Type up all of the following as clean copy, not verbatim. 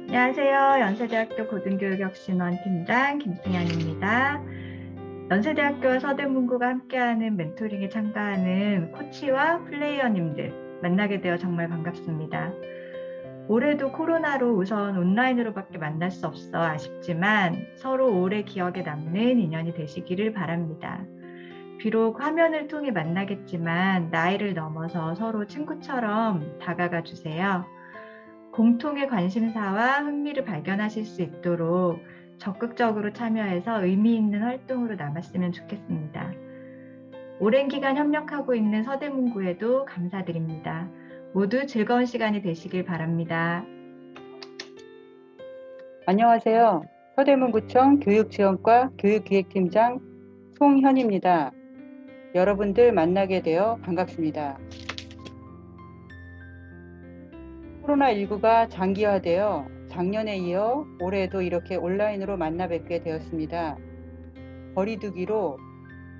안녕하세요. 연세대학교 고등교육혁신원 팀장 김승현입니다. 연세대학교와 서대문구가 함께하는 멘토링에 참가하는 코치와 플레이어님들 만나게 되어 정말 반갑습니다. 올해도 코로나로 우선 온라인으로밖에 만날 수 없어 아쉽지만 서로 오래 기억에 남는 인연이 되시기를 바랍니다. 비록 화면을 통해 만나겠지만 나이를 넘어서 서로 친구처럼 다가가 주세요. 공통의 관심사와 흥미를 발견하실 수 있도록 적극적으로 참여해서 의미 있는 활동으로 남았으면 좋겠습니다. 오랜 기간 협력하고 있는 서대문구에도 감사드립니다. 모두 즐거운 시간이 되시길 바랍니다. 안녕하세요. 서대문구청 교육지원과 교육기획팀장 송현입니다. 여러분들 만나게 되어 반갑습니다. 코로나19가 장기화되어 작년에 이어 올해도 이렇게 온라인으로 만나 뵙게 되었습니다. 거리두기로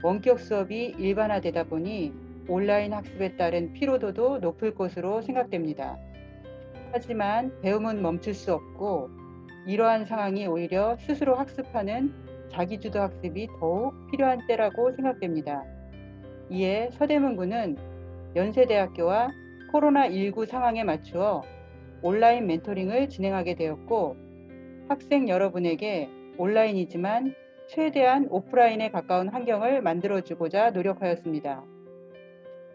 원격 수업이 일반화되다 보니 온라인 학습에 따른 피로도도 높을 것으로 생각됩니다. 하지만 배움은 멈출 수 없고 이러한 상황이 오히려 스스로 학습하는 자기주도 학습이 더욱 필요한 때라고 생각됩니다. 이에 서대문구는 연세대학교와 코로나19 상황에 맞추어 온라인 멘토링을 진행하게 되었고, 학생 여러분에게 온라인이지만 최대한 오프라인에 가까운 환경을 만들어주고자 노력하였습니다.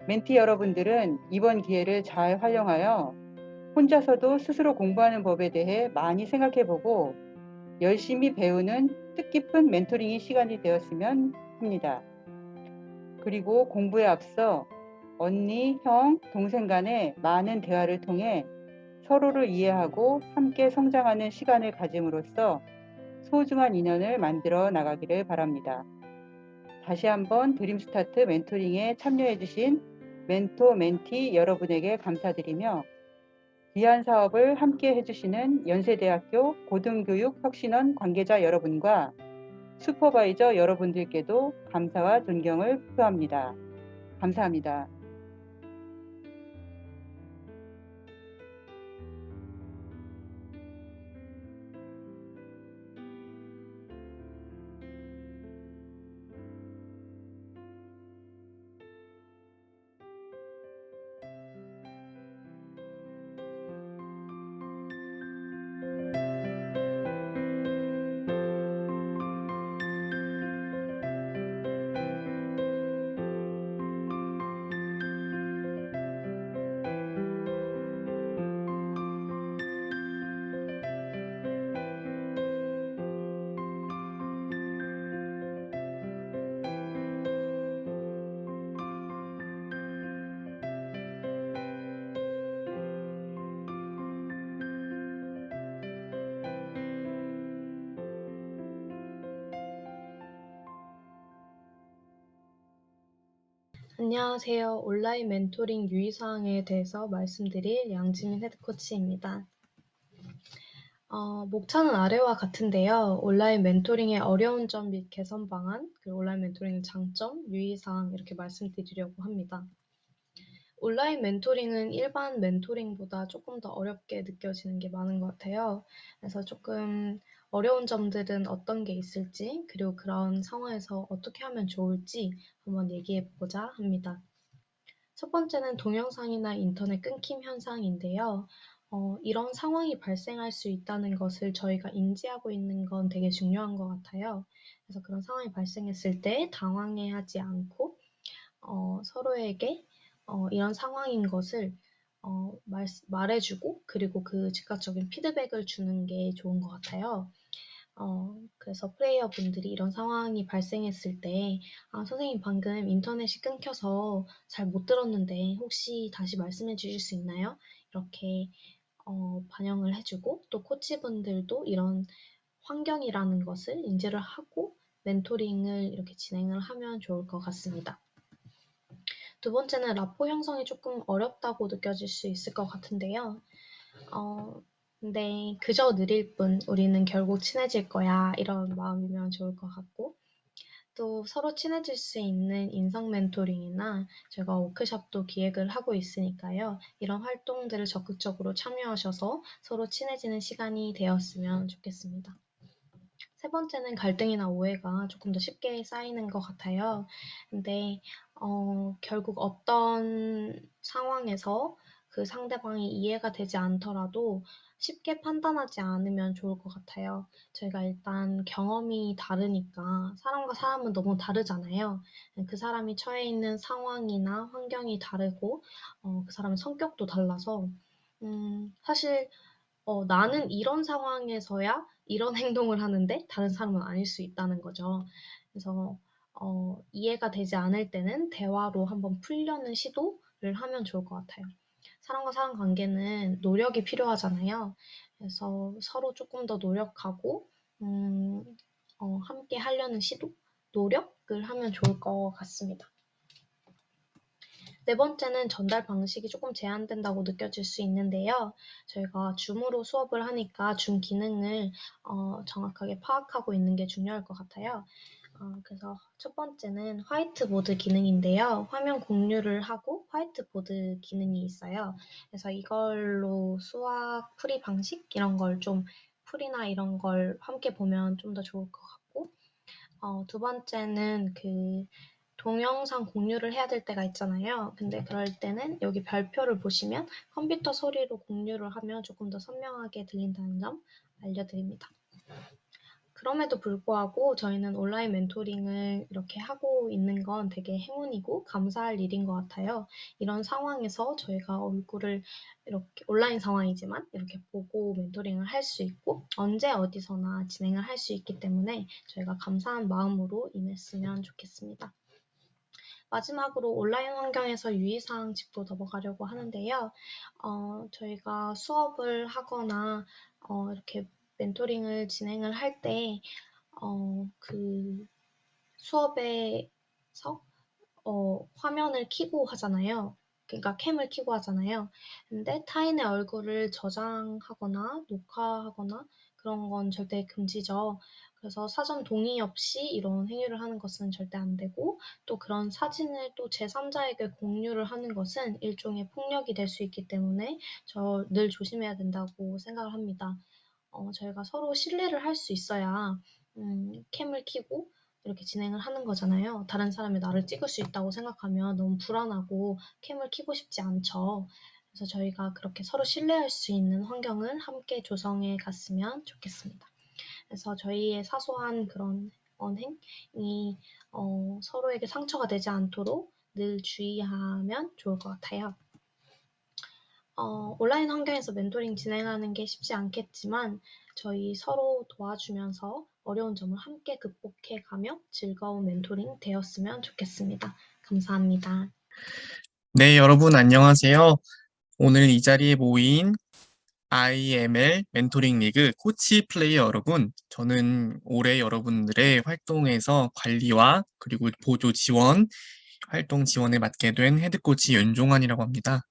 멘티 여러분들은 이번 기회를 잘 활용하여 혼자서도 스스로 공부하는 법에 대해 많이 생각해보고 열심히 배우는 뜻깊은 멘토링이 시간이 되었으면 합니다. 그리고 공부에 앞서 언니, 형, 동생 간의 많은 대화를 통해 서로를 이해하고 함께 성장하는 시간을 가짐으로써 소중한 인연을 만들어 나가기를 바랍니다. 다시 한번 드림스타트 멘토링에 참여해주신 멘토, 멘티 여러분에게 감사드리며 귀한 사업을 함께 해주시는 연세대학교 고등교육혁신원 관계자 여러분과 슈퍼바이저 여러분들께도 감사와 존경을 표합니다. 감사합니다. 안녕하세요. 온라인 멘토링 유의사항에 대해서 말씀드릴 양지민 헤드코치입니다. 목차는 아래와 같은데요. 온라인 멘토링의 어려운 점 및 개선 방안, 그리고 온라인 멘토링의 장점, 유의사항 이렇게 말씀드리려고 합니다. 온라인 멘토링은 일반 멘토링보다 조금 더 어렵게 느껴지는 게 많은 것 같아요. 그래서 조금 어려운 점들은 어떤 게 있을지, 그리고 그런 상황에서 어떻게 하면 좋을지 한번 얘기해 보고자 합니다. 첫 번째는 동영상이나 인터넷 끊김 현상인데요. 이런 상황이 발생할 수 있다는 것을 저희가 인지하고 있는 건 되게 중요한 것 같아요. 그래서 그런 상황이 발생했을 때 당황해하지 않고 서로에게 이런 상황인 것을 말해주고 그리고 그 즉각적인 피드백을 주는 게 좋은 것 같아요. 그래서 플레이어 분들이 이런 상황이 발생했을 때, 선생님 방금 인터넷이 끊겨서 잘 못 들었는데 혹시 다시 말씀해 주실 수 있나요? 이렇게 반영을 해주고 또 코치분들도 이런 환경이라는 것을 인지를 하고 멘토링을 이렇게 진행을 하면 좋을 것 같습니다. 두 번째는 라포 형성이 조금 어렵다고 느껴질 수 있을 것 같은데요. 근데 그저 느릴 뿐 우리는 결국 친해질 거야 이런 마음이면 좋을 것 같고 또 서로 친해질 수 있는 인성 멘토링이나 제가 워크숍도 기획을 하고 있으니까요. 이런 활동들을 적극적으로 참여하셔서 서로 친해지는 시간이 되었으면 좋겠습니다. 세 번째는 갈등이나 오해가 조금 더 쉽게 쌓이는 것 같아요. 근데 결국 어떤 상황에서 그 상대방이 이해가 되지 않더라도 쉽게 판단하지 않으면 좋을 것 같아요. 저희가 일단 경험이 다르니까 사람과 사람은 너무 다르잖아요. 그 사람이 처해 있는 상황이나 환경이 다르고 그 사람의 성격도 달라서 사실 나는 이런 상황에서야 이런 행동을 하는데 다른 사람은 아닐 수 있다는 거죠. 그래서 이해가 되지 않을 때는 대화로 한번 풀려는 시도를 하면 좋을 것 같아요. 사람과 사람 관계는 노력이 필요하잖아요. 그래서 서로 조금 더 노력하고 함께 하려는 시도, 노력을 하면 좋을 것 같습니다. 네 번째는 전달 방식이 조금 제한된다고 느껴질 수 있는데요. 저희가 줌으로 수업을 하니까 줌 기능을 정확하게 파악하고 있는 게 중요할 것 같아요. 그래서 첫 번째는 화이트보드 기능인데요. 화면 공유를 하고 화이트보드 기능이 있어요. 그래서 이걸로 수학 풀이 방식 이런 걸 좀 풀이나 이런 걸 함께 보면 좀 더 좋을 것 같고 두 번째는 그 동영상 공유를 해야 될 때가 있잖아요. 근데 그럴 때는 여기 별표를 보시면 컴퓨터 소리로 공유를 하면 조금 더 선명하게 들린다는 점 알려드립니다. 그럼에도 불구하고 저희는 온라인 멘토링을 이렇게 하고 있는 건 되게 행운이고 감사할 일인 것 같아요. 이런 상황에서 저희가 얼굴을 이렇게 온라인 상황이지만 이렇게 보고 멘토링을 할 수 있고 언제 어디서나 진행을 할 수 있기 때문에 저희가 감사한 마음으로 임했으면 좋겠습니다. 마지막으로 온라인 환경에서 유의사항 짚고 넘어가려고 하는데요. 저희가 수업을 하거나 이렇게 멘토링을 진행을 할 때 그 수업에서 화면을 켜고 하잖아요. 그러니까 캠을 켜고 하잖아요. 근데 타인의 얼굴을 저장하거나 녹화하거나 그런 건 절대 금지죠. 그래서 사전 동의 없이 이런 행위를 하는 것은 절대 안 되고 또 그런 사진을 또 제3자에게 공유를 하는 것은 일종의 폭력이 될 수 있기 때문에 저 늘 조심해야 된다고 생각을 합니다. 저희가 서로 신뢰를 할 수 있어야 캠을 켜고 이렇게 진행을 하는 거잖아요. 다른 사람이 나를 찍을 수 있다고 생각하면 너무 불안하고 캠을 켜고 싶지 않죠. 그래서 저희가 그렇게 서로 신뢰할 수 있는 환경을 함께 조성해 갔으면 좋겠습니다. 그래서 저희의 사소한 그런 언행이 서로에게 상처가 되지 않도록 늘 주의하면 좋을 것 같아요. 온라인 환경에서 멘토링 진행하는 게 쉽지 않겠지만 저희 서로 도와주면서 어려운 점을 함께 극복해가며 즐거운 멘토링 되었으면 좋겠습니다. 감사합니다. 네, 여러분 안녕하세요. 오늘 이 자리에 모인 IML 멘토링 리그 코치 플레이어 여러분, 저는 올해 여러분들의 활동에서 관리와 그리고 보조 지원, 활동 지원을 맡게 된 헤드코치 연종환이라고 합니다.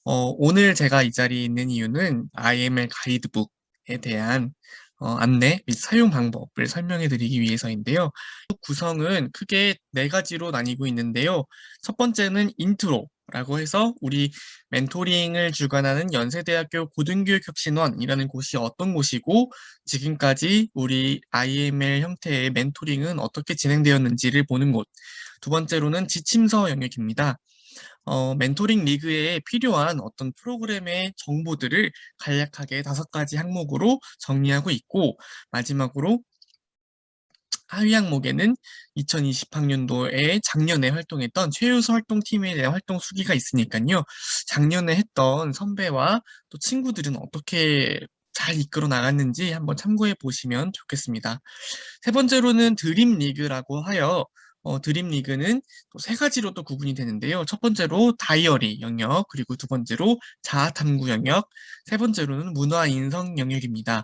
오늘 제가 이 자리에 있는 이유는 IML 가이드북에 대한 안내 및 사용 방법을 설명해 드리기 위해서인데요. 구성은 크게 4가지로 나뉘고 있는데요. 첫 번째는 인트로라고 해서 우리 멘토링을 주관하는 연세대학교 고등교육혁신원이라는 곳이 어떤 곳이고 지금까지 우리 IML 형태의 멘토링은 어떻게 진행되었는지를 보는 곳. 두 번째로는 지침서 영역입니다. 멘토링 리그에 필요한 어떤 프로그램의 정보들을 간략하게 5가지 항목으로 정리하고 있고, 마지막으로 하위 항목에는 2020학년도에 작년에 활동했던 최우수 활동팀에 대한 활동 수기가 있으니까요. 작년에 했던 선배와 또 친구들은 어떻게 잘 이끌어 나갔는지 한번 참고해 보시면 좋겠습니다. 세 번째로는 드림 리그라고 하여 드림 리그는 또 3가지로 또 구분이 되는데요. 첫 번째로 다이어리 영역, 그리고 두 번째로 자아 탐구 영역, 세 번째로는 문화 인성 영역입니다.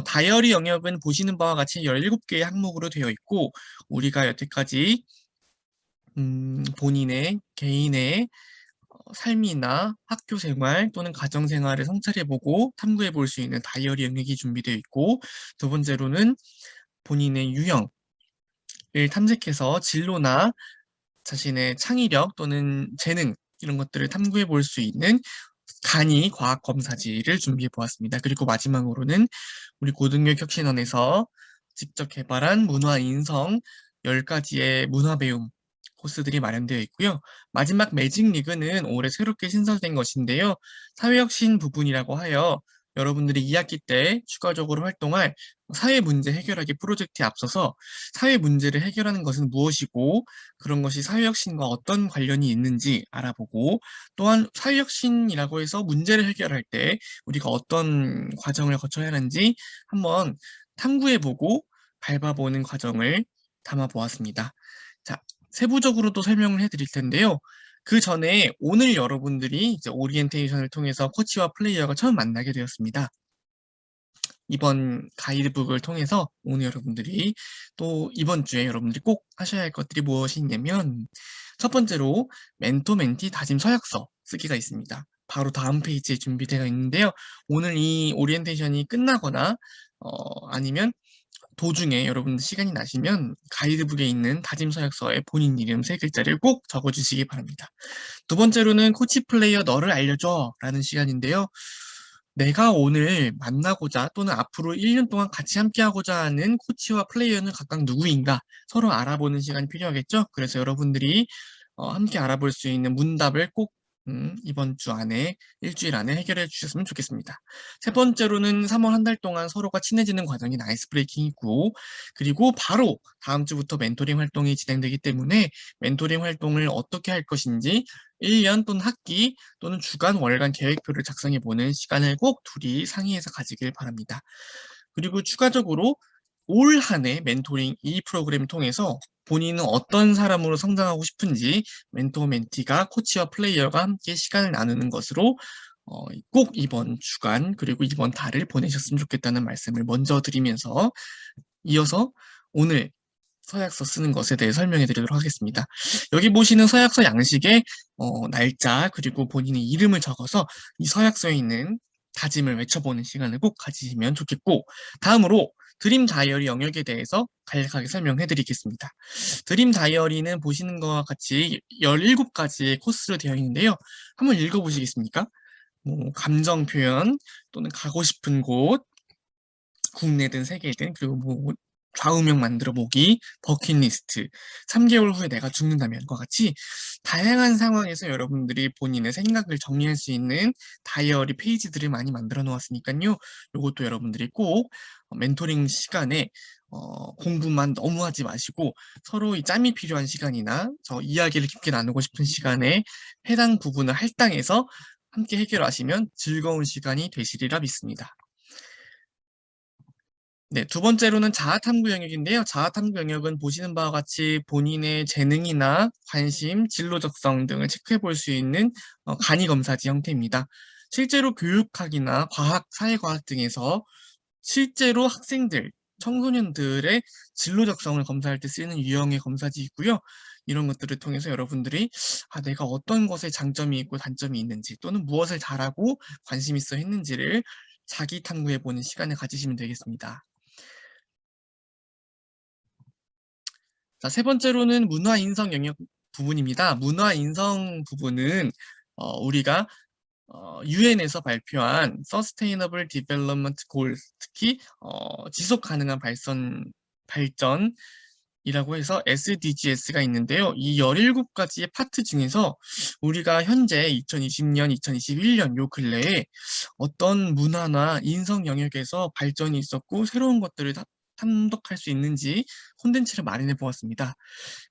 다이어리 영역은 보시는 바와 같이 17개의 항목으로 되어 있고 우리가 여태까지 본인의 개인의 삶이나 학교 생활 또는 가정 생활을 성찰해보고 탐구해 볼 수 있는 다이어리 영역이 준비되어 있고 두 번째로는 본인의 유형, 탐색해서 진로나 자신의 창의력 또는 재능 이런 것들을 탐구해 볼 수 있는 간이 과학 검사지를 준비해 보았습니다. 그리고 마지막으로는 우리 고등교육 혁신원에서 직접 개발한 문화 인성 10가지의 문화 배움 코스들이 마련되어 있고요. 마지막 매직 리그는 올해 새롭게 신설된 것인데요. 사회혁신 부분이라고 하여 여러분들이 2학기 때 추가적으로 활동할 사회 문제 해결하기 프로젝트에 앞서서 사회 문제를 해결하는 것은 무엇이고 그런 것이 사회혁신과 어떤 관련이 있는지 알아보고 또한 사회혁신이라고 해서 문제를 해결할 때 우리가 어떤 과정을 거쳐야 하는지 한번 탐구해보고 밟아보는 과정을 담아보았습니다. 자, 세부적으로 또 설명을 해드릴 텐데요. 그 전에 오늘 여러분들이 이제 오리엔테이션을 통해서 코치와 플레이어가 처음 만나게 되었습니다. 이번 가이드북을 통해서 오늘 여러분들이 또 이번 주에 여러분들이 꼭 하셔야 할 것들이 무엇이 있냐면 첫 번째로 멘토 멘티 다짐 서약서 쓰기가 있습니다. 바로 다음 페이지에 준비되어 있는데요. 오늘 이 오리엔테이션이 끝나거나 아니면 도중에 여러분들 시간이 나시면 가이드북에 있는 다짐 서약서에 본인 이름 3글자를 꼭 적어주시기 바랍니다. 두 번째로는 코치 플레이어 너를 알려줘 라는 시간인데요. 내가 오늘 만나고자 또는 앞으로 1년 동안 같이 함께하고자 하는 코치와 플레이어는 각각 누구인가 서로 알아보는 시간이 필요하겠죠. 그래서 여러분들이 함께 알아볼 수 있는 문답을 꼭 이번 주 안에 일주일 안에 해결해 주셨으면 좋겠습니다. 세 번째로는 3월 한 달 동안 서로가 친해지는 과정이 아이스 브레이킹이고 그리고 바로 다음 주부터 멘토링 활동이 진행되기 때문에 멘토링 활동을 어떻게 할 것인지 1년 또는 학기 또는 주간 월간 계획표를 작성해 보는 시간을 꼭 둘이 상의해서 가지길 바랍니다. 그리고 추가적으로 올 한 해 멘토링 이 프로그램을 통해서 본인은 어떤 사람으로 성장하고 싶은지 멘토 멘티가 코치와 플레이어가 함께 시간을 나누는 것으로 꼭 이번 주간 그리고 이번 달을 보내셨으면 좋겠다는 말씀을 먼저 드리면서 이어서 오늘 서약서 쓰는 것에 대해 설명해 드리도록 하겠습니다. 여기 보시는 서약서 양식에 날짜 그리고 본인의 이름을 적어서 이 서약서에 있는 다짐을 외쳐보는 시간을 꼭 가지시면 좋겠고 다음으로 드림 다이어리 영역에 대해서 간략하게 설명해 드리겠습니다. 드림 다이어리는 보시는 것과 같이 17가지의 코스로 되어 있는데요. 한번 읽어보시겠습니까? 감정 표현 또는 가고 싶은 곳, 국내든 세계든 그리고 좌우명 만들어 보기, 버킷리스트, 3개월 후에 내가 죽는다면과 같이 다양한 상황에서 여러분들이 본인의 생각을 정리할 수 있는 다이어리 페이지들을 많이 만들어 놓았으니까요. 이것도 여러분들이 꼭 멘토링 시간에 공부만 너무 하지 마시고 서로 이 짬이 필요한 시간이나 저 이야기를 깊게 나누고 싶은 시간에 해당 부분을 할당해서 함께 해결하시면 즐거운 시간이 되시리라 믿습니다. 네, 두 번째로는 자아탐구 영역인데요. 자아탐구 영역은 보시는 바와 같이 본인의 재능이나 관심, 진로 적성 등을 체크해 볼 수 있는 간이 검사지 형태입니다. 실제로 교육학이나 과학, 사회과학 등에서 실제로 학생들, 청소년들의 진로 적성을 검사할 때 쓰이는 유형의 검사지 있고요. 이런 것들을 통해서 여러분들이 내가 어떤 것에 장점이 있고 단점이 있는지 또는 무엇을 잘하고 관심 있어 했는지를 자기 탐구해 보는 시간을 가지시면 되겠습니다. 자, 세 번째로는 문화 인성 영역 부분입니다. 문화 인성 부분은 우리가 UN에서 발표한 Sustainable Development Goals, 특히 지속 가능한 발전이라고 해서 SDGs가 있는데요. 이 17가지의 파트 중에서 우리가 현재 2020년, 2021년 요 근래에 어떤 문화나 인성 영역에서 발전이 있었고 새로운 것들을 탐독할 수 있는지 콘텐츠를 마련해 보았습니다.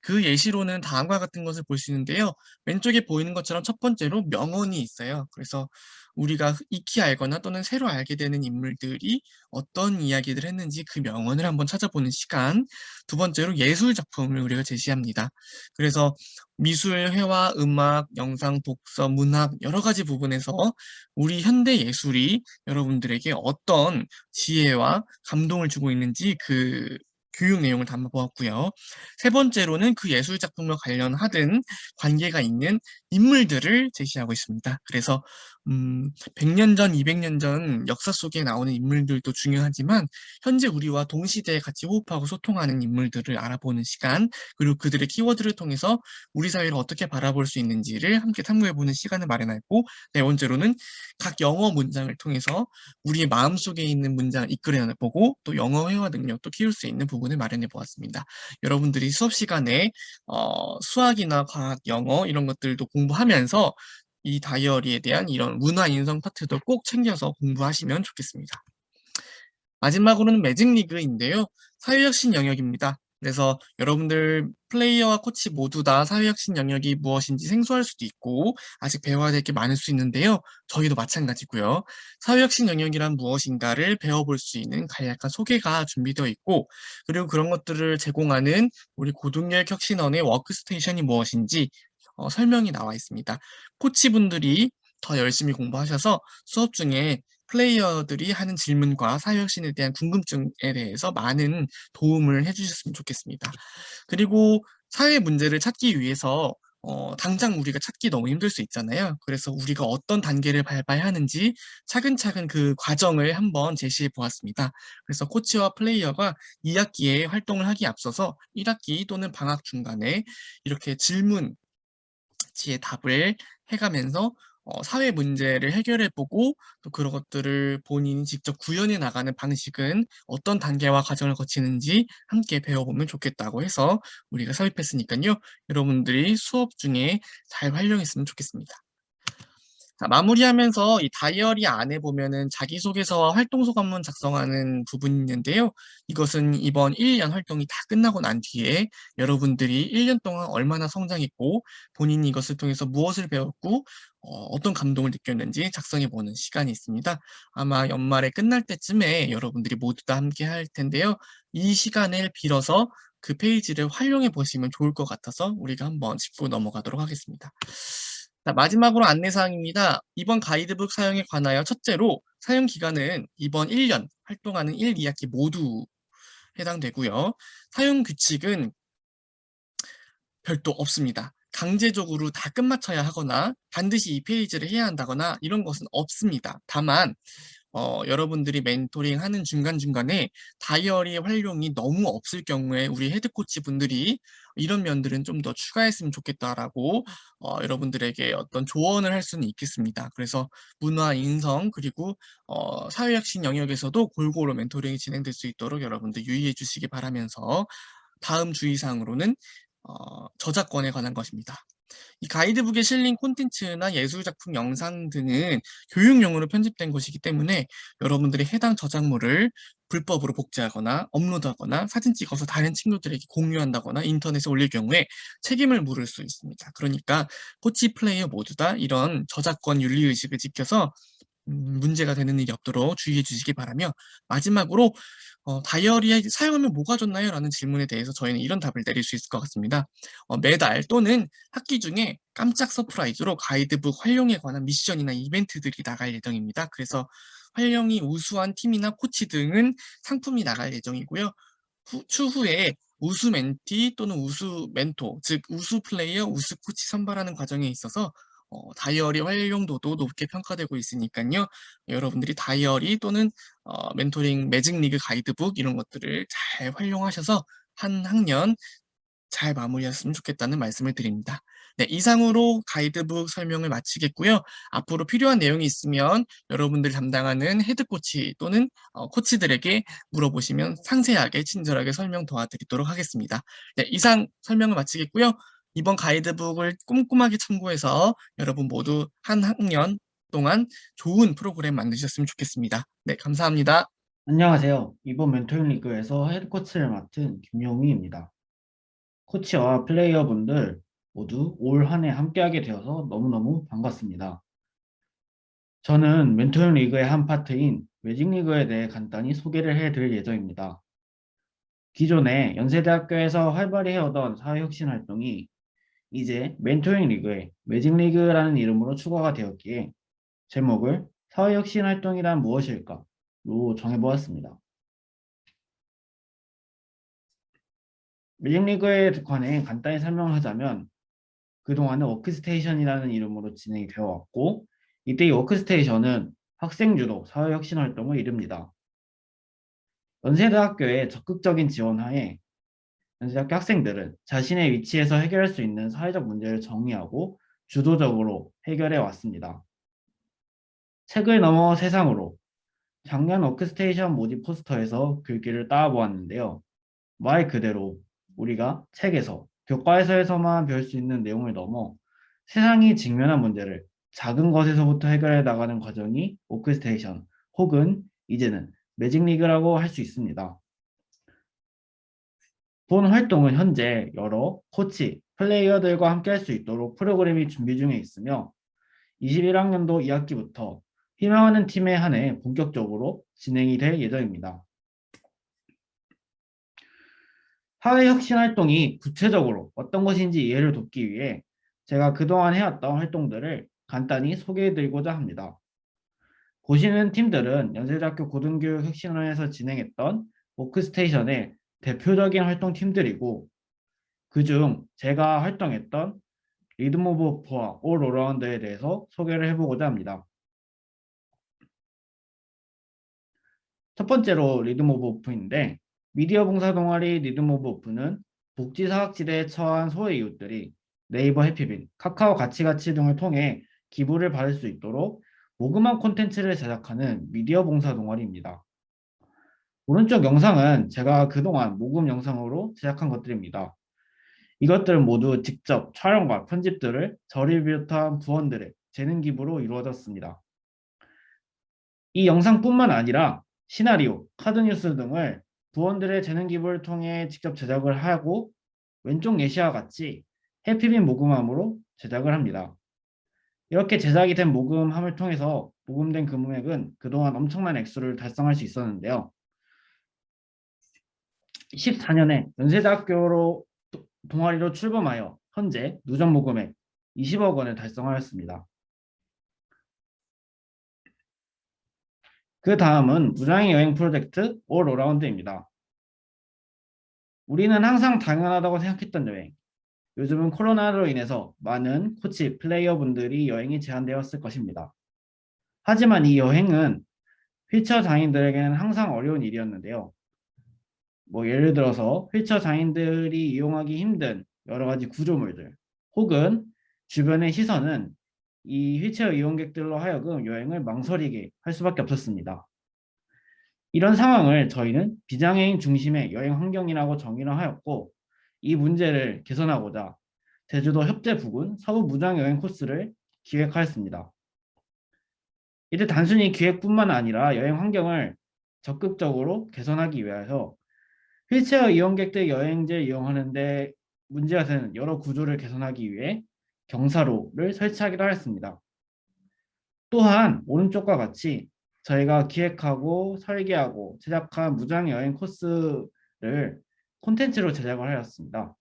그 예시로는 다음과 같은 것을 볼 수 있는데요. 왼쪽에 보이는 것처럼 첫 번째로 명언이 있어요. 그래서 우리가 익히 알거나 또는 새로 알게 되는 인물들이 어떤 이야기를 했는지 그 명언을 한번 찾아보는 시간. 두 번째로 예술 작품을 우리가 제시합니다. 그래서 미술, 회화, 음악, 영상, 독서, 문학 여러 가지 부분에서 우리 현대 예술이 여러분들에게 어떤 지혜와 감동을 주고 있는지 그 교육 내용을 담아보았고요. 세 번째로는 그 예술 작품과 관련하든 관계가 있는 인물들을 제시하고 있습니다. 그래서 100년 전, 200년 전 역사 속에 나오는 인물들도 중요하지만 현재 우리와 동시대에 같이 호흡하고 소통하는 인물들을 알아보는 시간, 그리고 그들의 키워드를 통해서 우리 사회를 어떻게 바라볼 수 있는지를 함께 탐구해보는 시간을 마련했고, 네 번째로는 각 영어 문장을 통해서 우리의 마음속에 있는 문장을 이끌어내보고 또 영어 회화 능력도 키울 수 있는 부분을 마련해 보았습니다. 여러분들이 수업 시간에 수학이나 과학, 영어 이런 것들도 공부하면서 이 다이어리에 대한 이런 문화 인성 파트도 꼭 챙겨서 공부하시면 좋겠습니다. 마지막으로는 매직 리그인데요. 사회혁신 영역입니다. 그래서 여러분들 플레이어와 코치 모두 다 사회혁신 영역이 무엇인지 생소할 수도 있고 아직 배워야 될 게 많을 수 있는데요. 저희도 마찬가지고요. 사회혁신 영역이란 무엇인가를 배워볼 수 있는 간략한 소개가 준비되어 있고, 그리고 그런 것들을 제공하는 우리 고등교육 혁신원의 워크스테이션이 무엇인지 설명이 나와 있습니다. 코치분들이 더 열심히 공부하셔서 수업 중에 플레이어들이 하는 질문과 사회혁신에 대한 궁금증에 대해서 많은 도움을 해주셨으면 좋겠습니다. 그리고 사회 문제를 찾기 위해서 당장 우리가 찾기 너무 힘들 수 있잖아요. 그래서 우리가 어떤 단계를 밟아야 하는지 차근차근 그 과정을 한번 제시해 보았습니다. 그래서 코치와 플레이어가 2학기에 활동을 하기에 앞서서 1학기 또는 방학 중간에 이렇게 질문지에 답을 해가면서 사회 문제를 해결해보고 또 그런 것들을 본인이 직접 구현해 나가는 방식은 어떤 단계와 과정을 거치는지 함께 배워보면 좋겠다고 해서 우리가 삽입했으니까요. 여러분들이 수업 중에 잘 활용했으면 좋겠습니다. 자, 마무리하면서 이 다이어리 안에 보면은 자기소개서와 활동소감문 작성하는 부분이 있는데요. 이것은 이번 1년 활동이 다 끝나고 난 뒤에 여러분들이 1년 동안 얼마나 성장했고 본인이 이것을 통해서 무엇을 배웠고 어떤 감동을 느꼈는지 작성해보는 시간이 있습니다. 아마 연말에 끝날 때쯤에 여러분들이 모두 다 함께 할 텐데요. 이 시간을 빌어서 그 페이지를 활용해 보시면 좋을 것 같아서 우리가 한번 짚고 넘어가도록 하겠습니다. 자, 마지막으로 안내사항입니다. 이번 가이드북 사용에 관하여 첫째로 사용 기간은 이번 1년 활동하는 1, 2학기 모두 해당되고요. 사용 규칙은 별도 없습니다. 강제적으로 다 끝마쳐야 하거나 반드시 이 페이지를 해야 한다거나 이런 것은 없습니다. 다만 여러분들이 멘토링 하는 중간중간에 다이어리 활용이 너무 없을 경우에 우리 헤드코치 분들이 이런 면들은 좀 더 추가했으면 좋겠다라고 여러분들에게 어떤 조언을 할 수는 있겠습니다. 그래서 문화 인성 그리고 사회혁신 영역에서도 골고루 멘토링이 진행될 수 있도록 여러분들 유의해 주시기 바라면서 다음 주의사항으로는 저작권에 관한 것입니다. 이 가이드북에 실린 콘텐츠나 예술작품 영상 등은 교육용으로 편집된 것이기 때문에 여러분들이 해당 저작물을 불법으로 복제하거나 업로드하거나 사진 찍어서 다른 친구들에게 공유한다거나 인터넷에 올릴 경우에 책임을 물을 수 있습니다. 그러니까 코치 플레이어 모두 다 이런 저작권 윤리의식을 지켜서 문제가 되는 일이 없도록 주의해 주시기 바라며, 마지막으로 다이어리에 사용하면 뭐가 좋나요? 라는 질문에 대해서 저희는 이런 답을 내릴 수 있을 것 같습니다. 매달 또는 학기 중에 깜짝 서프라이즈로 가이드북 활용에 관한 미션이나 이벤트들이 나갈 예정입니다. 그래서 활용이 우수한 팀이나 코치 등은 상품이 나갈 예정이고요. 추후에 우수 멘티 또는 우수 멘토, 즉 우수 플레이어, 우수 코치 선발하는 과정에 있어서 다이어리 활용도도 높게 평가되고 있으니까요. 여러분들이 다이어리 또는 멘토링 매직 리그 가이드북 이런 것들을 잘 활용하셔서 한 학년 잘 마무리했으면 좋겠다는 말씀을 드립니다. 네, 이상으로 가이드북 설명을 마치겠고요. 앞으로 필요한 내용이 있으면 여러분들 담당하는 헤드코치 또는 코치들에게 물어보시면 상세하게 친절하게 설명 도와드리도록 하겠습니다. 네, 이상 설명을 마치겠고요. 이번 가이드북을 꼼꼼하게 참고해서 여러분 모두 한 학년 동안 좋은 프로그램 만드셨으면 좋겠습니다. 네, 감사합니다. 안녕하세요. 이번 멘토링 리그에서 헤드코치를 맡은 김용희입니다. 코치와 플레이어분들 모두 올 한 해 함께하게 되어서 너무너무 반갑습니다. 저는 멘토링 리그의 한 파트인 매직 리그에 대해 간단히 소개를 해드릴 예정입니다. 기존에 연세대학교에서 활발히 해오던 사회혁신 활동이 이제 멘토링 리그에 매직 리그라는 이름으로 추가가 되었기에 제목을 사회혁신 활동이란 무엇일까로 정해보았습니다. 매직 리그에 관해 간단히 설명을 하자면 그동안은 워크스테이션이라는 이름으로 진행이 되어 왔고 이때 이 워크스테이션은 학생 주도 사회혁신 활동을 이룹니다. 연세대학교의 적극적인 지원하에 연세대학교 학생들은 자신의 위치에서 해결할 수 있는 사회적 문제를 정의하고 주도적으로 해결해 왔습니다. 책을 넘어 세상으로 작년 워크스테이션 모집 포스터에서 글귀를 따보았는데요. 말 그대로 우리가 책에서 교과서에서만 배울 수 있는 내용을 넘어 세상이 직면한 문제를 작은 것에서부터 해결해 나가는 과정이 워크스테이션 혹은 이제는 매직리그라고 할 수 있습니다. 본 활동은 현재 여러 코치, 플레이어들과 함께 할 수 있도록 프로그램이 준비 중에 있으며 21학년도 2학기부터 희망하는 팀에 한해 본격적으로 진행이 될 예정입니다. 사회혁신 활동이 구체적으로 어떤 것인지 이해를 돕기 위해 제가 그동안 해왔던 활동들을 간단히 소개해드리고자 합니다. 보시는 팀들은 연세대학교 고등교육혁신원에서 진행했던 워크스테이션의 대표적인 활동팀들이고 그중 제가 활동했던 리듬 오브 오프와 올 어라운드에 대해서 소개를 해보고자 합니다. 첫 번째로 리듬 오브 오프인데 미디어 봉사 동아리 리듬 오브 오프는 복지사각지대에 처한 소외 이웃들이 네이버 해피빈, 카카오 가치가치 등을 통해 기부를 받을 수 있도록 모금한 콘텐츠를 제작하는 미디어 봉사 동아리입니다. 오른쪽 영상은 제가 그동안 모금 영상으로 제작한 것들입니다. 이것들은 모두 직접 촬영과 편집들을 저를 비롯한 부원들의 재능 기부로 이루어졌습니다. 이 영상뿐만 아니라 시나리오, 카드뉴스 등을 부원들의 재능 기부를 통해 직접 제작을 하고 왼쪽 예시와 같이 해피빈 모금함으로 제작을 합니다. 이렇게 제작이 된 모금함을 통해서 모금된 금액은 그동안 엄청난 액수를 달성할 수 있었는데요. 14년에 연세대학교로 동아리로 출범하여 현재 누적 모금액 20억 원을 달성하였습니다. 그 다음은 무장의 여행 프로젝트 올 어라운드입니다. 우리는 항상 당연하다고 생각했던 여행. 요즘은 코로나로 인해서 많은 코치, 플레이어분들이 여행이 제한되었을 것입니다. 하지만 이 여행은 휠체어 장애인들에게는 항상 어려운 일이었는데요. 예를 들어서 휠체어 장애인들이 이용하기 힘든 여러 가지 구조물들 혹은 주변의 시선은 이 휠체어 이용객들로 하여금 여행을 망설이게 할 수밖에 없었습니다. 이런 상황을 저희는 비장애인 중심의 여행 환경이라고 정의를 하였고 이 문제를 개선하고자 제주도 협재 부근 서부 무장 여행 코스를 기획하였습니다. 이때 단순히 기획뿐만 아니라 여행 환경을 적극적으로 개선하기 위해서 휠체어 이용객들 여행지를 이용하는데 문제가 되는 여러 구조를 개선하기 위해 경사로를 설치하기도 하였습니다. 또한 오른쪽과 같이 저희가 기획하고 설계하고 제작한 무장 여행 코스를 콘텐츠로 제작을 하였습니다.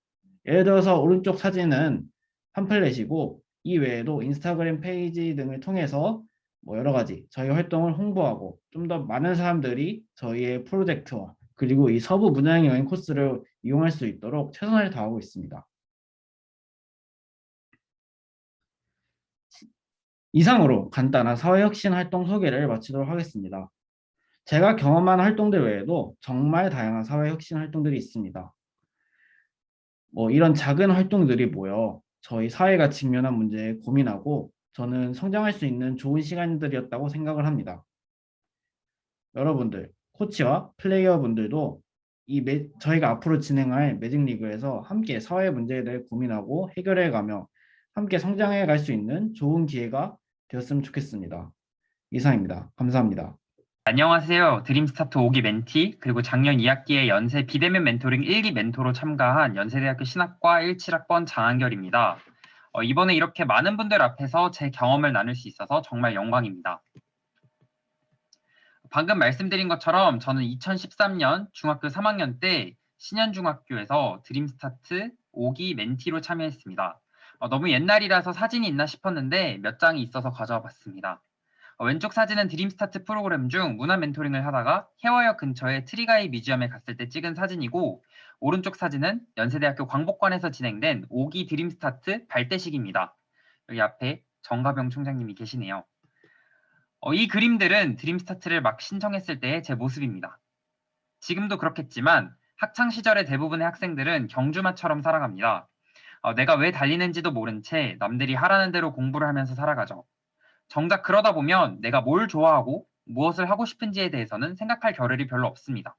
예를 들어서 오른쪽 사진은 팜플렛이고 이 외에도 인스타그램 페이지 등을 통해서 여러 가지 저희 활동을 홍보하고 좀 더 많은 사람들이 저희의 프로젝트와 그리고 이 서부 무장 여행 코스를 이용할 수 있도록 최선을 다하고 있습니다. 이상으로 간단한 사회혁신 활동 소개를 마치도록 하겠습니다. 제가 경험한 활동들 외에도 정말 다양한 사회혁신 활동들이 있습니다. 이런 작은 활동들이 모여 저희 사회가 직면한 문제에 고민하고 저는 성장할 수 있는 좋은 시간들이었다고 생각을 합니다. 여러분들, 코치와 플레이어분들도 저희가 앞으로 진행할 매직리그에서 함께 사회 문제에 대해 고민하고 해결해가며 함께 성장해 갈 수 있는 좋은 기회가 되었으면 좋겠습니다. 이상입니다. 감사합니다. 안녕하세요. 드림스타트 5기 멘티 그리고 작년 2학기에 연세 비대면 멘토링 1기 멘토로 참가한 연세대학교 신학과 17학번 장한결입니다. 이번에 이렇게 많은 분들 앞에서 제 경험을 나눌 수 있어서 정말 영광입니다. 방금 말씀드린 것처럼 저는 2013년 중학교 3학년 때 신현중학교에서 드림스타트 5기 멘티로 참여했습니다. 너무 옛날이라서 사진이 있나 싶었는데 몇 장이 있어서 가져와 봤습니다. 왼쪽 사진은 드림스타트 프로그램 중 문화 멘토링을 하다가 해화역 근처의 트리가이 뮤지엄에 갔을 때 찍은 사진이고 오른쪽 사진은 연세대학교 광복관에서 진행된 5기 드림스타트 발대식입니다. 여기 앞에 정가병 총장님이 계시네요. 이 그림들은 드림스타트를 막 신청했을 때의 제 모습입니다. 지금도 그렇겠지만 학창 시절의 대부분의 학생들은 경주마처럼 살아갑니다. 내가 왜 달리는지도 모른 채 남들이 하라는 대로 공부를 하면서 살아가죠. 정작 그러다 보면 내가 뭘 좋아하고 무엇을 하고 싶은지에 대해서는 생각할 겨를이 별로 없습니다.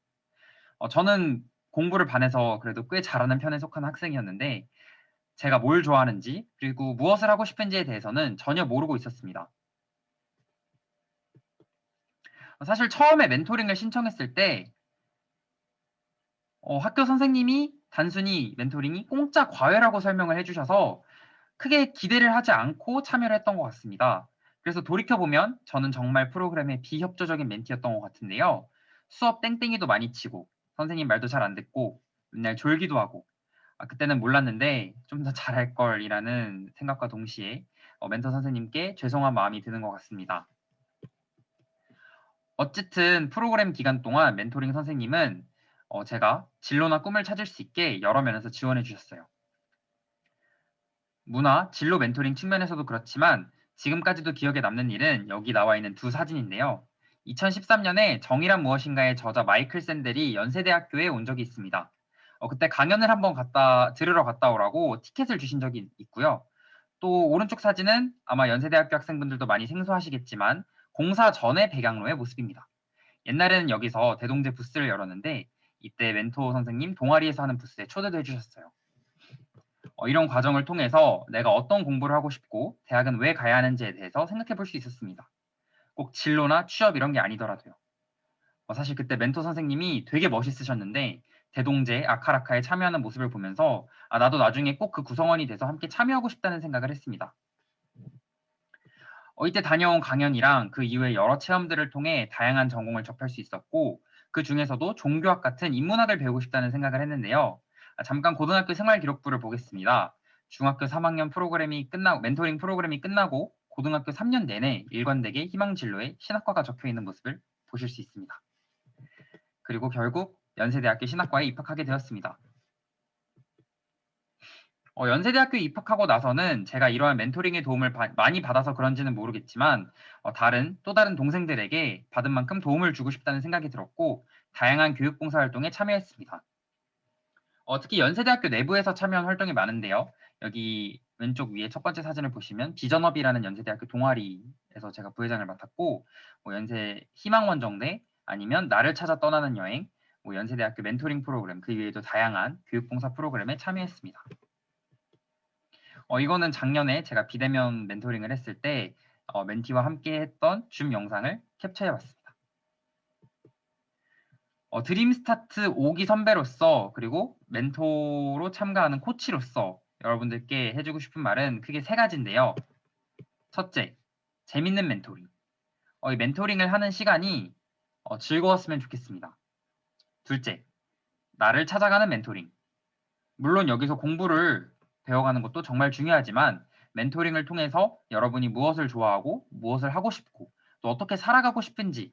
저는 공부를 반에서 그래도 꽤 잘하는 편에 속한 학생이었는데 제가 뭘 좋아하는지 그리고 무엇을 하고 싶은지에 대해서는 전혀 모르고 있었습니다. 사실 처음에 멘토링을 신청했을 때 학교 선생님이 단순히 멘토링이 공짜 과외라고 설명을 해주셔서 크게 기대를 하지 않고 참여를 했던 것 같습니다. 그래서 돌이켜보면 저는 정말 프로그램의 비협조적인 멘티였던 것 같은데요. 수업 땡땡이도 많이 치고 선생님 말도 잘 안 듣고 맨날 졸기도 하고 그때는 몰랐는데 좀 더 잘할 걸이라는 생각과 동시에 멘토 선생님께 죄송한 마음이 드는 것 같습니다. 어쨌든 프로그램 기간 동안 멘토링 선생님은 제가 진로나 꿈을 찾을 수 있게 여러 면에서 지원해 주셨어요. 문화, 진로 멘토링 측면에서도 그렇지만 지금까지도 기억에 남는 일은 여기 나와 있는 두 사진인데요. 2013년에 정의란 무엇인가의 저자 마이클 샌델이 연세대학교에 온 적이 있습니다. 그때 강연을 한번 들으러 갔다 오라고 티켓을 주신 적이 있고요. 또 오른쪽 사진은 아마 연세대학교 학생분들도 많이 생소하시겠지만 공사 전의 백양로의 모습입니다. 옛날에는 여기서 대동제 부스를 열었는데 이때 멘토 선생님 동아리에서 하는 부스에 초대도 해주셨어요. 이런 과정을 통해서 내가 어떤 공부를 하고 싶고 대학은 왜 가야 하는지에 대해서 생각해 볼 수 있었습니다. 꼭 진로나 취업 이런 게 아니더라도요. 사실 그때 멘토 선생님이 되게 멋있으셨는데 대동제 아카라카에 참여하는 모습을 보면서 나도 나중에 꼭 그 구성원이 돼서 함께 참여하고 싶다는 생각을 했습니다. 이때 다녀온 강연이랑 그 이후에 여러 체험들을 통해 다양한 전공을 접할 수 있었고 그 중에서도 종교학 같은 인문학을 배우고 싶다는 생각을 했는데요. 잠깐 고등학교 생활기록부를 보겠습니다. 중학교 3학년 프로그램이 끝나고 멘토링 프로그램이 끝나고 고등학교 3년 내내 일관되게 희망진로에 신학과가 적혀 있는 모습을 보실 수 있습니다. 그리고 결국 연세대학교 신학과에 입학하게 되었습니다. 연세대학교에 입학하고 나서는 제가 이러한 멘토링의 도움을 많이 받아서 그런지는 모르겠지만 또 다른 동생들에게 받은 만큼 도움을 주고 싶다는 생각이 들었고 다양한 교육봉사활동에 참여했습니다. 특히 연세대학교 내부에서 참여한 활동이 많은데요. 여기 왼쪽 위에 첫 번째 사진을 보시면 비전업이라는 연세대학교 동아리에서 제가 부회장을 맡았고 연세 희망원정대 아니면 나를 찾아 떠나는 여행, 연세대학교 멘토링 프로그램 그 외에도 다양한 교육봉사 프로그램에 참여했습니다. 이거는 작년에 제가 비대면 멘토링을 했을 때 멘티와 함께 했던 줌 영상을 캡처해봤습니다. 드림스타트 5기 선배로서 그리고 멘토로 참가하는 코치로서 여러분들께 해주고 싶은 말은 크게 세 가지인데요. 첫째, 재밌는 멘토링. 이 멘토링을 하는 시간이 즐거웠으면 좋겠습니다. 둘째, 나를 찾아가는 멘토링. 물론 여기서 공부를 배워가는 것도 정말 중요하지만 멘토링을 통해서 여러분이 무엇을 좋아하고 무엇을 하고 싶고 또 어떻게 살아가고 싶은지에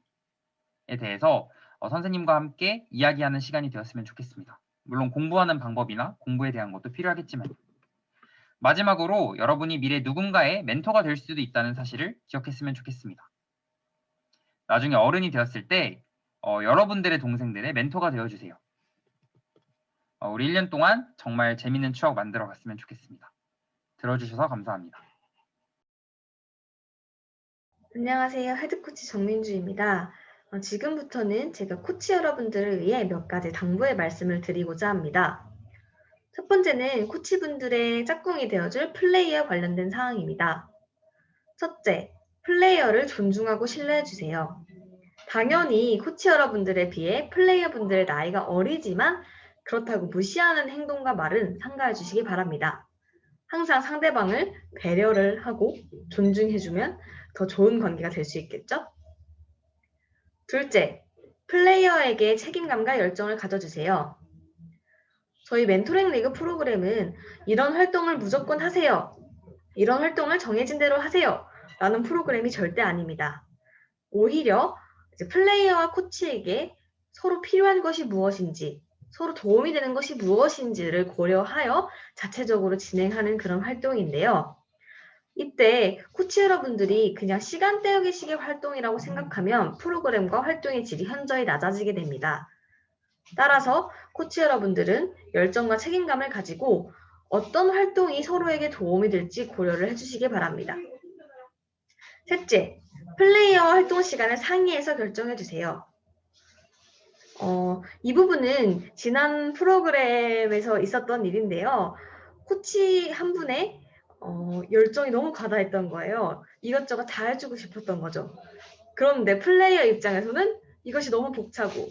대해서 선생님과 함께 이야기하는 시간이 되었으면 좋겠습니다. 물론 공부하는 방법이나 공부에 대한 것도 필요하겠지만 마지막으로 여러분이 미래 누군가의 멘토가 될 수도 있다는 사실을 기억했으면 좋겠습니다. 나중에 어른이 되었을 때 여러분들의 동생들의 멘토가 되어주세요. 우리 1년 동안 정말 재밌는 추억 만들어 갔으면 좋겠습니다. 들어주셔서 감사합니다. 안녕하세요. 헤드코치 정민주입니다. 지금부터는 제가 코치 여러분들을 위해 몇 가지 당부의 말씀을 드리고자 합니다. 첫 번째는 코치분들의 짝꿍이 되어줄 플레이어 관련된 사항입니다. 첫째, 플레이어를 존중하고 신뢰해주세요. 당연히 코치 여러분들에 비해 플레이어분들의 나이가 어리지만 그렇다고 무시하는 행동과 말은 삼가해 주시기 바랍니다. 항상 상대방을 배려를 하고 존중해주면 더 좋은 관계가 될 수 있겠죠? 둘째, 플레이어에게 책임감과 열정을 가져주세요. 저희 멘토링 리그 프로그램은 이런 활동을 무조건 하세요. 이런 활동을 정해진 대로 하세요. 라는 프로그램이 절대 아닙니다. 오히려 플레이어와 코치에게 서로 필요한 것이 무엇인지, 서로 도움이 되는 것이 무엇인지를 고려하여 자체적으로 진행하는 그런 활동인데요. 이때 코치 여러분들이 그냥 시간 때우기식의 활동이라고 생각하면 프로그램과 활동의 질이 현저히 낮아지게 됩니다. 따라서 코치 여러분들은 열정과 책임감을 가지고 어떤 활동이 서로에게 도움이 될지 고려를 해주시기 바랍니다. 셋째, 플레이어와 활동 시간을 상의해서 결정해 주세요. 이 부분은 지난 프로그램에서 있었던 일인데요. 코치 한 분의 열정이 너무 과다했던 거예요. 이것저것 다 해주고 싶었던 거죠. 그런데 플레이어 입장에서는 이것이 너무 벅차고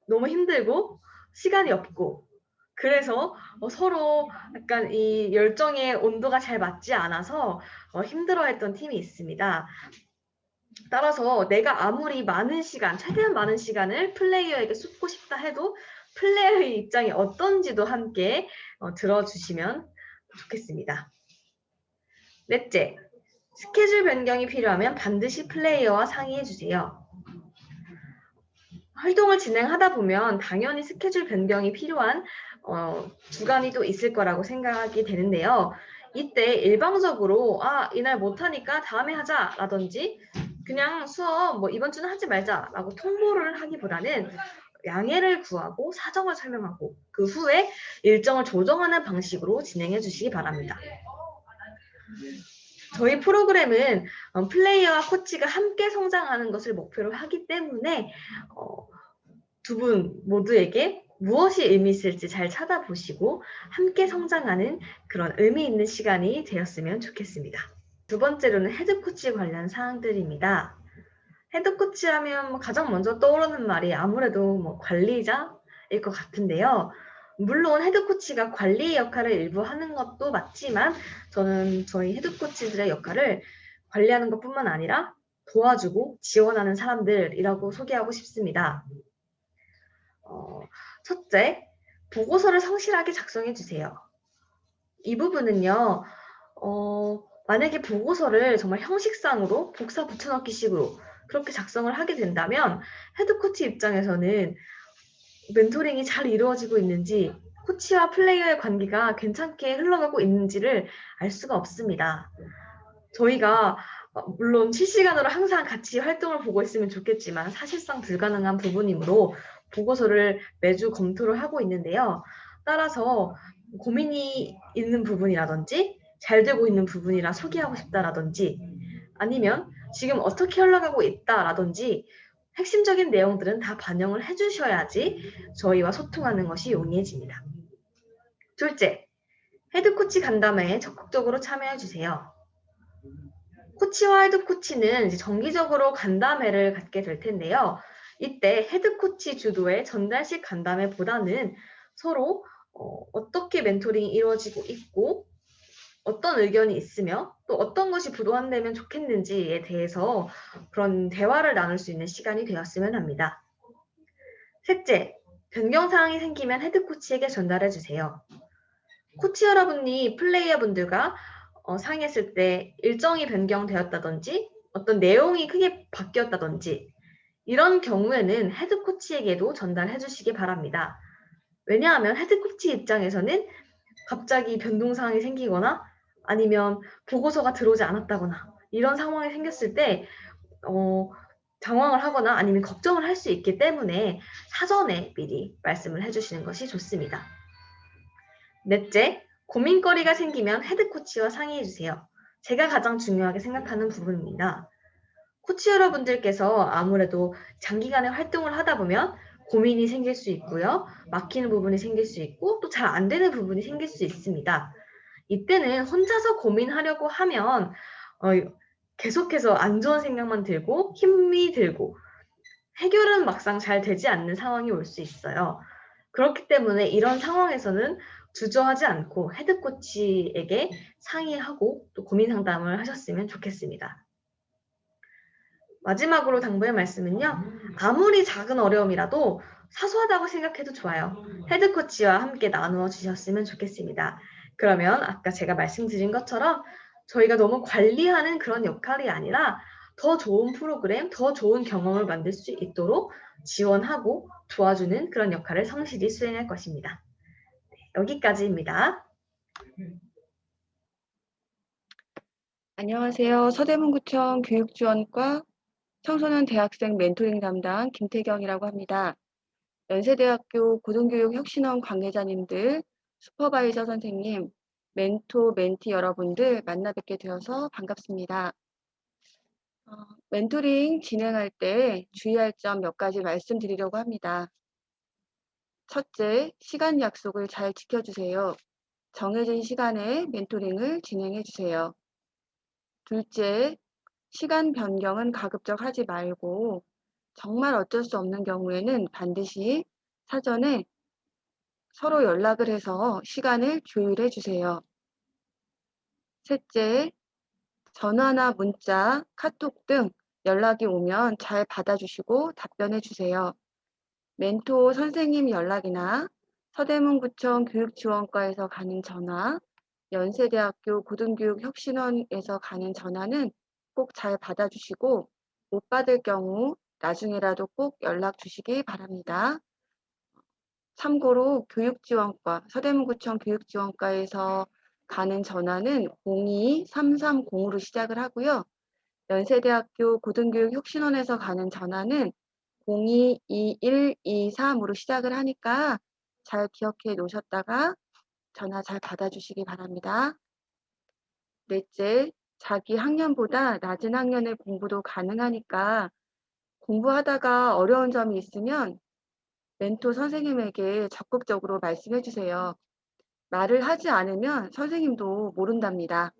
너무 힘들고 시간이 없고 그래서 서로 약간 이 열정의 온도가 잘 맞지 않아서 힘들어했던 팀이 있습니다. 따라서 내가 아무리 많은 시간, 최대한 많은 시간을 플레이어에게 쏟고 싶다 해도 플레이어의 입장이 어떤지도 함께 들어주시면 좋겠습니다. 넷째, 스케줄 변경이 필요하면 반드시 플레이어와 상의해 주세요. 활동을 진행하다 보면 당연히 스케줄 변경이 필요한 주간이 또 있을 거라고 생각이 되는데요. 이때 일방적으로 이날 못하니까 다음에 하자 라든지 그냥 수업 뭐 이번 주는 하지 말자 라고 통보를 하기보다는 양해를 구하고 사정을 설명하고 그 후에 일정을 조정하는 방식으로 진행해 주시기 바랍니다. 저희 프로그램은 플레이어와 코치가 함께 성장하는 것을 목표로 하기 때문에 두 분 모두에게 무엇이 의미 있을지 잘 찾아보시고 함께 성장하는 그런 의미 있는 시간이 되었으면 좋겠습니다. 두 번째로는 헤드코치 관련 사항들입니다. 헤드코치 하면 가장 먼저 떠오르는 말이 아무래도 관리자일 것 같은데요. 물론 헤드코치가 관리의 역할을 일부 하는 것도 맞지만 저는 저희 헤드코치들의 역할을 관리하는 것뿐만 아니라 도와주고 지원하는 사람들이라고 소개하고 싶습니다. 첫째, 보고서를 성실하게 작성해 주세요. 이 부분은요, 만약에 보고서를 정말 형식상으로 복사 붙여넣기 식으로 그렇게 작성을 하게 된다면 헤드코치 입장에서는 멘토링이 잘 이루어지고 있는지 코치와 플레이어의 관계가 괜찮게 흘러가고 있는지를 알 수가 없습니다. 저희가 물론 실시간으로 항상 같이 활동을 보고 있으면 좋겠지만 사실상 불가능한 부분이므로 보고서를 매주 검토를 하고 있는데요. 따라서 고민이 있는 부분이라든지 잘 되고 있는 부분이라 소개하고 싶다라든지 아니면 지금 어떻게 흘러가고 있다라든지 핵심적인 내용들은 다 반영을 해주셔야지 저희와 소통하는 것이 용이해집니다. 둘째, 헤드코치 간담회에 적극적으로 참여해주세요. 코치와 헤드코치는 이제 정기적으로 간담회를 갖게 될 텐데요. 이때 헤드코치 주도의 전달식 간담회보다는 서로 어떻게 멘토링이 이루어지고 있고 어떤 의견이 있으며 또 어떤 것이 부도한되면 좋겠는지에 대해서 그런 대화를 나눌 수 있는 시간이 되었으면 합니다. 셋째, 변경 사항이 생기면 헤드코치에게 전달해 주세요. 코치 여러분이 플레이어분들과 상의했을 때 일정이 변경되었다든지 어떤 내용이 크게 바뀌었다든지 이런 경우에는 헤드코치에게도 전달해 주시기 바랍니다. 왜냐하면 헤드코치 입장에서는 갑자기 변동사항이 생기거나 아니면 보고서가 들어오지 않았다거나 이런 상황이 생겼을 때 당황을 하거나 아니면 걱정을 할 수 있기 때문에 사전에 미리 말씀을 해주시는 것이 좋습니다. 넷째, 고민거리가 생기면 헤드코치와 상의해주세요. 제가 가장 중요하게 생각하는 부분입니다. 코치 여러분들께서 아무래도 장기간의 활동을 하다 보면 고민이 생길 수 있고요. 막히는 부분이 생길 수 있고 또 잘 안 되는 부분이 생길 수 있습니다. 이때는 혼자서 고민하려고 하면 계속해서 안 좋은 생각만 들고 힘이 들고 해결은 막상 잘 되지 않는 상황이 올 수 있어요. 그렇기 때문에 이런 상황에서는 주저하지 않고 헤드코치에게 상의하고 또 고민 상담을 하셨으면 좋겠습니다. 마지막으로 당부의 말씀은요. 아무리 작은 어려움이라도 사소하다고 생각해도 좋아요. 헤드코치와 함께 나누어 주셨으면 좋겠습니다. 그러면 아까 제가 말씀드린 것처럼 저희가 너무 관리하는 그런 역할이 아니라 더 좋은 프로그램, 더 좋은 경험을 만들 수 있도록 지원하고 도와주는 그런 역할을 성실히 수행할 것입니다. 여기까지입니다. 안녕하세요. 서대문구청 교육지원과 청소년 대학생 멘토링 담당 김태경이라고 합니다. 연세대학교 고등교육혁신원 관계자님들, 슈퍼바이저 선생님, 멘토, 멘티 여러분들 만나 뵙게 되어서 반갑습니다. 멘토링 진행할 때 주의할 점 몇 가지 말씀드리려고 합니다. 첫째, 시간 약속을 잘 지켜주세요. 정해진 시간에 멘토링을 진행해 주세요. 둘째, 시간 변경은 가급적 하지 말고 정말 어쩔 수 없는 경우에는 반드시 사전에 서로 연락을 해서 시간을 조율해 주세요. 셋째, 전화나 문자, 카톡 등 연락이 오면 잘 받아주시고 답변해 주세요. 멘토 선생님 연락이나 서대문구청 교육지원과에서 가는 전화, 연세대학교 고등교육혁신원에서 가는 전화는 꼭 잘 받아주시고 못 받을 경우 나중에라도 꼭 연락 주시기 바랍니다. 참고로 교육지원과, 서대문구청 교육지원과에서 가는 전화는 02-3305로 시작을 하고요. 연세대학교 고등교육혁신원에서 가는 전화는 02-2123으로 시작을 하니까 잘 기억해 놓으셨다가 전화 잘 받아주시기 바랍니다. 넷째, 자기 학년보다 낮은 학년의 공부도 가능하니까 공부하다가 어려운 점이 있으면 멘토 선생님에게 적극적으로 말씀해 주세요. 말을 하지 않으면 선생님도 모른답니다.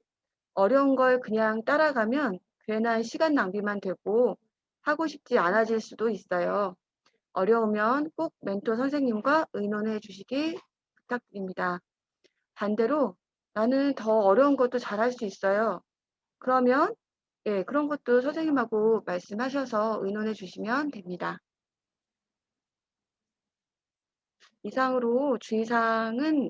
어려운 걸 그냥 따라가면 괜한 시간 낭비만 되고 하고 싶지 않아질 수도 있어요. 어려우면 꼭 멘토 선생님과 의논해 주시기 부탁드립니다. 반대로 나는 더 어려운 것도 잘할 수 있어요. 그러면 그런 것도 선생님하고 말씀하셔서 의논해 주시면 됩니다. 이상으로 주의사항은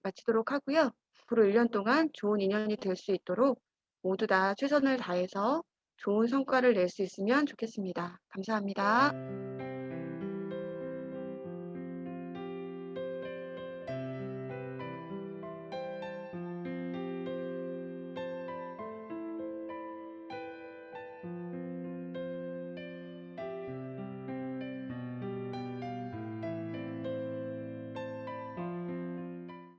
마치도록 하고요. 앞으로 1년 동안 좋은 인연이 될 수 있도록 모두 다 최선을 다해서 좋은 성과를 낼 수 있으면 좋겠습니다. 감사합니다.